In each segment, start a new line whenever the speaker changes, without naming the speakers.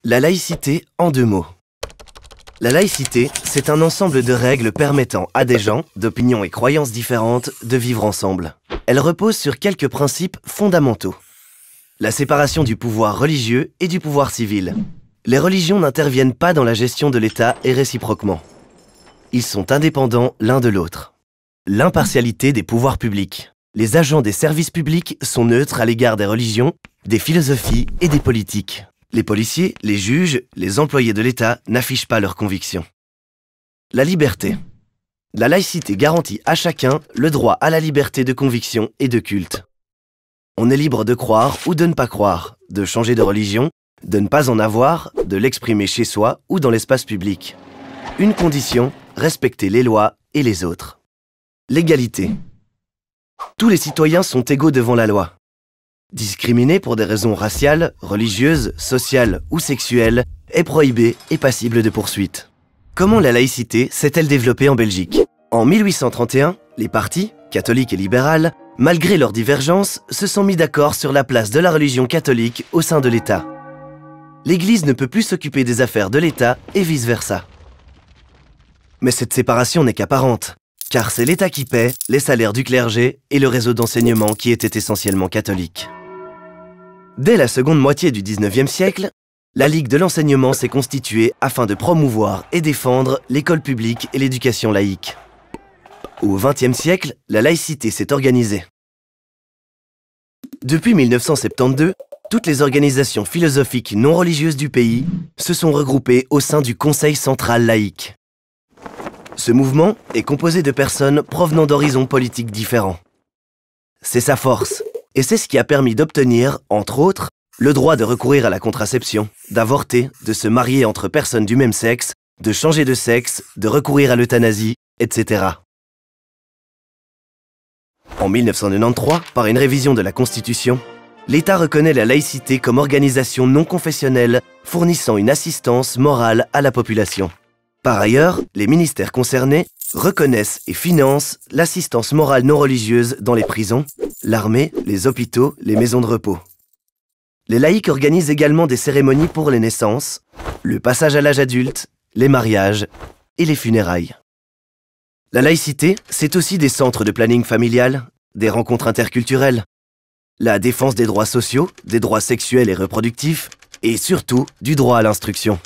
La laïcité en 2 mots. La laïcité, c'est un ensemble de règles permettant à des gens, d'opinions et croyances différentes, de vivre ensemble. Elle repose sur quelques principes fondamentaux. La séparation du pouvoir religieux et du pouvoir civil. Les religions n'interviennent pas dans la gestion de l'État et réciproquement. Ils sont indépendants l'un de l'autre. L'impartialité des pouvoirs publics. Les agents des services publics sont neutres à l'égard des religions, des philosophies et des politiques. Les policiers, les juges, les employés de l'État n'affichent pas leurs convictions. La liberté. La laïcité garantit à chacun le droit à la liberté de conviction et de culte. On est libre de croire ou de ne pas croire, de changer de religion, de ne pas en avoir, de l'exprimer chez soi ou dans l'espace public. Une condition, respecter les lois et les autres. L'égalité. Tous les citoyens sont égaux devant la loi. Discriminer pour des raisons raciales, religieuses, sociales ou sexuelles est prohibé et passible de poursuites. Comment la laïcité s'est-elle développée en Belgique? En 1831, les partis, catholiques et libérales, malgré leurs divergences, se sont mis d'accord sur la place de la religion catholique au sein de l'État. L'Église ne peut plus s'occuper des affaires de l'État et vice-versa. Mais cette séparation n'est qu'apparente, car c'est l'État qui paie les salaires du clergé et le réseau d'enseignement qui était essentiellement catholique. Dès la seconde moitié du XIXe siècle, la Ligue de l'enseignement s'est constituée afin de promouvoir et défendre l'école publique et l'éducation laïque. Au XXe siècle, la laïcité s'est organisée. Depuis 1972, toutes les organisations philosophiques non religieuses du pays se sont regroupées au sein du Conseil central laïque. Ce mouvement est composé de personnes provenant d'horizons politiques différents. C'est sa force, et c'est ce qui a permis d'obtenir, entre autres, le droit de recourir à la contraception, d'avorter, de se marier entre personnes du même sexe, de changer de sexe, de recourir à l'euthanasie, etc. En 1993, par une révision de la Constitution, l'État reconnaît la laïcité comme organisation non confessionnelle fournissant une assistance morale à la population. Par ailleurs, les ministères concernés reconnaissent et financent l'assistance morale non religieuse dans les prisons, l'armée, les hôpitaux, les maisons de repos. Les laïcs organisent également des cérémonies pour les naissances, le passage à l'âge adulte, les mariages et les funérailles. La laïcité, c'est aussi des centres de planning familial, des rencontres interculturelles, la défense des droits sociaux, des droits sexuels et reproductifs, et surtout du droit à l'instruction.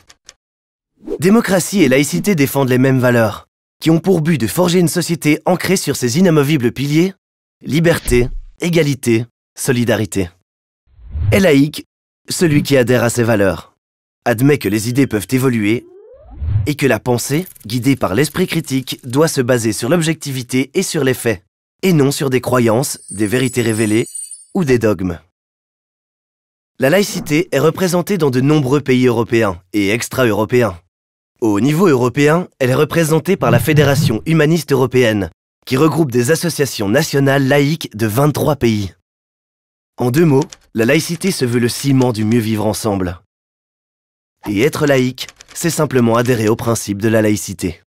Démocratie et laïcité défendent les mêmes valeurs, qui ont pour but de forger une société ancrée sur ses inamovibles piliers, liberté, égalité, solidarité. Est laïque celui qui adhère à ces valeurs, admet que les idées peuvent évoluer et que la pensée, guidée par l'esprit critique, doit se baser sur l'objectivité et sur les faits, et non sur des croyances, des vérités révélées ou des dogmes. La laïcité est représentée dans de nombreux pays européens et extra-européens. Au niveau européen, elle est représentée par la Fédération humaniste européenne, qui regroupe des associations nationales laïques de 23 pays. En 2 mots, la laïcité se veut le ciment du mieux vivre ensemble. Et être laïque, c'est simplement adhérer au principe de la laïcité.